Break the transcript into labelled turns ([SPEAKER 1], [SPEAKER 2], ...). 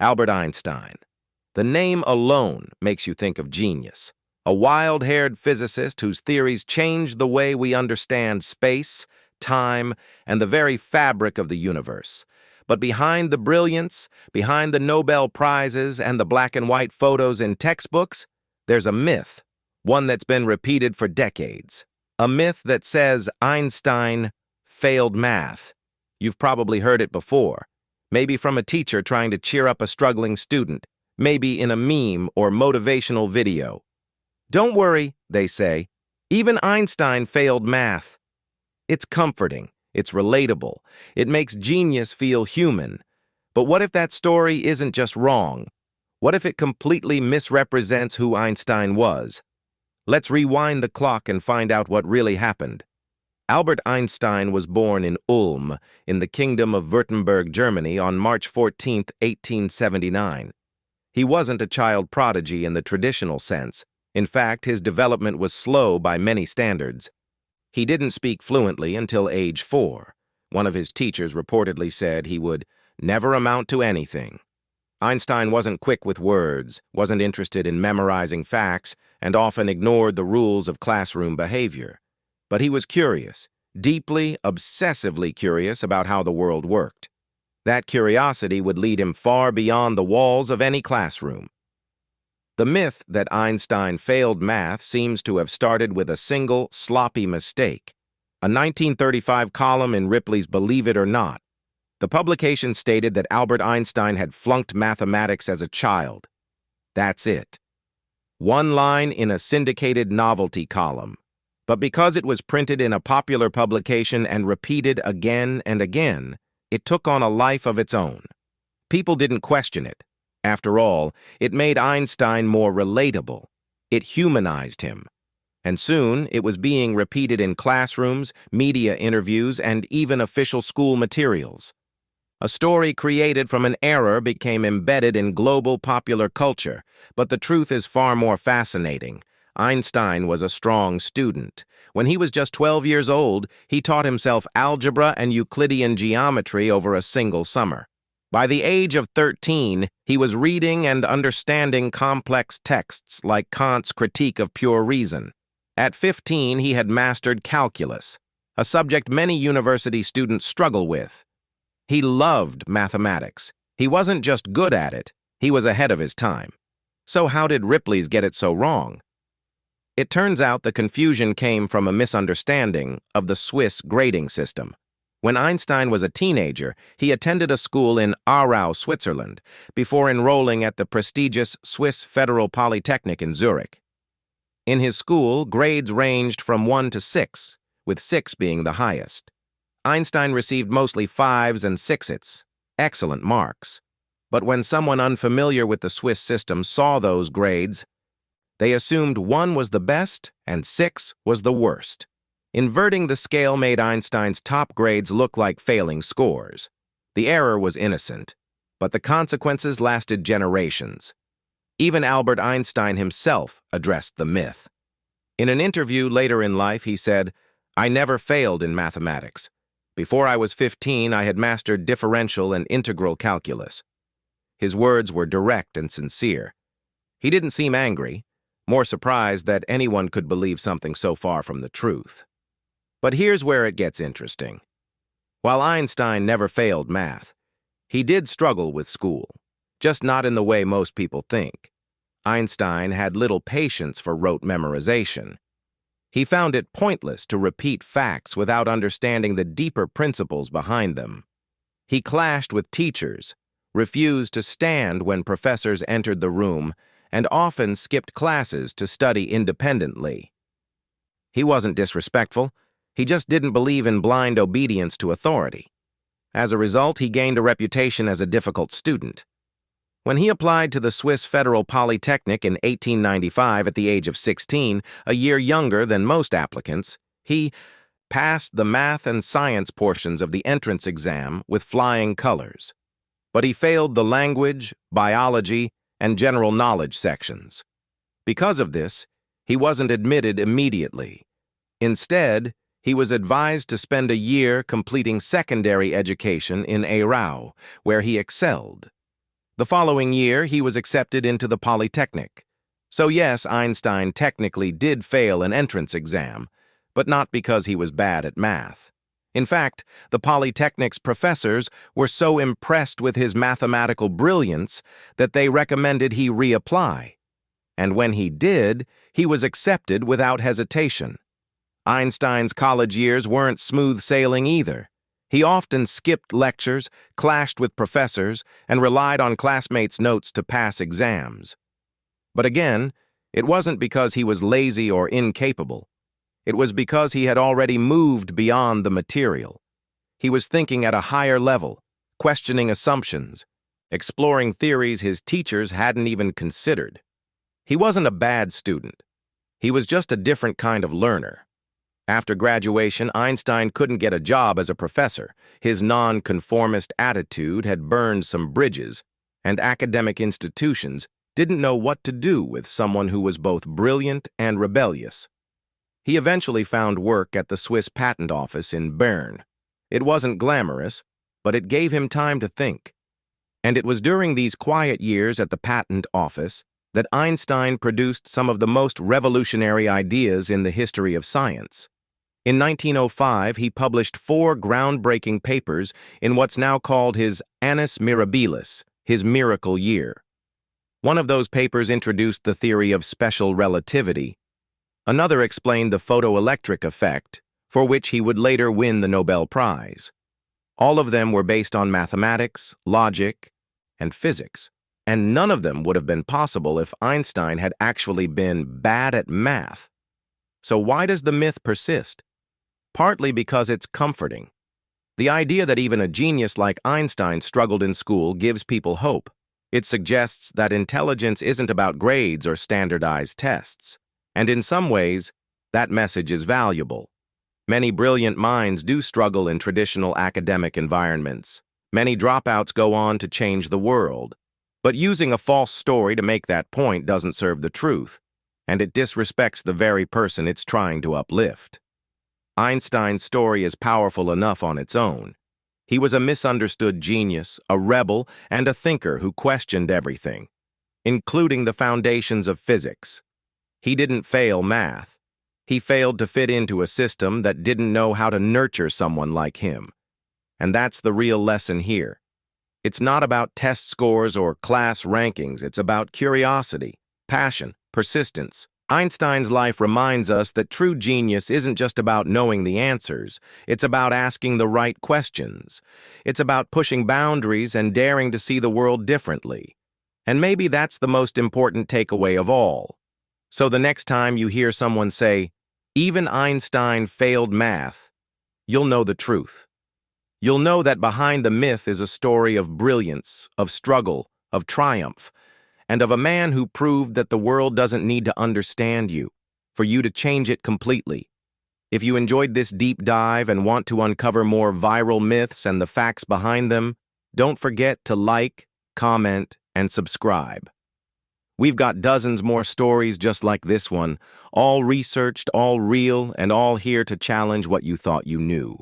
[SPEAKER 1] Albert Einstein. The name alone makes you think of genius. A wild-haired physicist whose theories changed the way we understand space, time, and the very fabric of the universe. But behind the brilliance, behind the Nobel Prizes and the black and white photos in textbooks, there's a myth, one that's been repeated for decades. A myth that says Einstein failed math. You've probably heard it before. Maybe from a teacher trying to cheer up a struggling student. Maybe in a meme or motivational video. Don't worry, they say. Even Einstein failed math. It's comforting. It's relatable. It makes genius feel human. But what if that story isn't just wrong? What if it completely misrepresents who Einstein was? Let's rewind the clock and find out what really happened. Albert Einstein was born in Ulm, in the Kingdom of Württemberg, Germany, on March 14, 1879. He wasn't a child prodigy in the traditional sense. In fact, his development was slow by many standards. He didn't speak fluently until age 4. One of his teachers reportedly said he would never amount to anything. Einstein wasn't quick with words, wasn't interested in memorizing facts, and often ignored the rules of classroom behavior. But he was curious, deeply, obsessively curious about how the world worked. That curiosity would lead him far beyond the walls of any classroom. The myth that Einstein failed math seems to have started with a single, sloppy mistake. A 1935 column in Ripley's Believe It or Not. The publication stated that Albert Einstein had flunked mathematics as a child. That's it. One line in a syndicated novelty column. But because it was printed in a popular publication and repeated again and again, it took on a life of its own. People didn't question it. After all, it made Einstein more relatable. It humanized him. And soon, it was being repeated in classrooms, media interviews, and even official school materials. A story created from an error became embedded in global popular culture, but the truth is far more fascinating. Einstein was a strong student. When he was just 12 years old, he taught himself algebra and Euclidean geometry over a single summer. By the age of 13, he was reading and understanding complex texts like Kant's Critique of Pure Reason. At 15, he had mastered calculus, a subject many university students struggle with. He loved mathematics. He wasn't just good at it, he was ahead of his time. So how did Ripley's get it so wrong? It turns out the confusion came from a misunderstanding of the Swiss grading system. When Einstein was a teenager, he attended a school in Aarau, Switzerland, before enrolling at the prestigious Swiss Federal Polytechnic in Zurich. In his school, grades ranged from 1 to 6, with 6 being the highest. Einstein received mostly 5s and 6s, excellent marks. But when someone unfamiliar with the Swiss system saw those grades, they assumed 1 was the best and 6 was the worst. Inverting the scale made Einstein's top grades look like failing scores. The error was innocent, but the consequences lasted generations. Even Albert Einstein himself addressed the myth. In an interview later in life, he said, "I never failed in mathematics. Before I was 15, I had mastered differential and integral calculus." His words were direct and sincere. He didn't seem angry, more surprised that anyone could believe something so far from the truth. But here's where it gets interesting. While Einstein never failed math, he did struggle with school, just not in the way most people think. Einstein had little patience for rote memorization. He found it pointless to repeat facts without understanding the deeper principles behind them. He clashed with teachers, refused to stand when professors entered the room, and often skipped classes to study independently. He wasn't disrespectful. He just didn't believe in blind obedience to authority. As a result, he gained a reputation as a difficult student. When he applied to the Swiss Federal Polytechnic in 1895 at the age of 16, a year younger than most applicants, he passed the math and science portions of the entrance exam with flying colors. But he failed the language, biology, and general knowledge sections. Because of this, he wasn't admitted immediately. Instead, he was advised to spend a year completing secondary education in Aarau, where he excelled. The following year, he was accepted into the Polytechnic. So yes, Einstein technically did fail an entrance exam, but not because he was bad at math. In fact, the Polytechnic's professors were so impressed with his mathematical brilliance that they recommended he reapply. And when he did, he was accepted without hesitation. Einstein's college years weren't smooth sailing either. He often skipped lectures, clashed with professors, and relied on classmates' notes to pass exams. But again, it wasn't because he was lazy or incapable. It was because he had already moved beyond the material. He was thinking at a higher level, questioning assumptions, exploring theories his teachers hadn't even considered. He wasn't a bad student. He was just a different kind of learner. After graduation, Einstein couldn't get a job as a professor. His non-conformist attitude had burned some bridges, and academic institutions didn't know what to do with someone who was both brilliant and rebellious. He eventually found work at the Swiss Patent Office in Bern. It wasn't glamorous, but it gave him time to think. And it was during these quiet years at the Patent Office that Einstein produced some of the most revolutionary ideas in the history of science. In 1905, he published 4 groundbreaking papers in what's now called his Annus Mirabilis, his miracle year. One of those papers introduced the theory of special relativity. Another explained the photoelectric effect, for which he would later win the Nobel Prize. All of them were based on mathematics, logic, and physics, and none of them would have been possible if Einstein had actually been bad at math. So why does the myth persist? Partly because it's comforting. The idea that even a genius like Einstein struggled in school gives people hope. It suggests that intelligence isn't about grades or standardized tests. And in some ways, that message is valuable. Many brilliant minds do struggle in traditional academic environments. Many dropouts go on to change the world. But using a false story to make that point doesn't serve the truth, and it disrespects the very person it's trying to uplift. Einstein's story is powerful enough on its own. He was a misunderstood genius, a rebel, and a thinker who questioned everything, including the foundations of physics. He didn't fail math. He failed to fit into a system that didn't know how to nurture someone like him. And that's the real lesson here. It's not about test scores or class rankings. It's about curiosity, passion, persistence. Einstein's life reminds us that true genius isn't just about knowing the answers. It's about asking the right questions. It's about pushing boundaries and daring to see the world differently. And maybe that's the most important takeaway of all. So the next time you hear someone say, "Even Einstein failed math," you'll know the truth. You'll know that behind the myth is a story of brilliance, of struggle, of triumph, and of a man who proved that the world doesn't need to understand you, for you to change it completely. If you enjoyed this deep dive and want to uncover more viral myths and the facts behind them, don't forget to like, comment, and subscribe. We've got dozens more stories just like this one, all researched, all real, and all here to challenge what you thought you knew.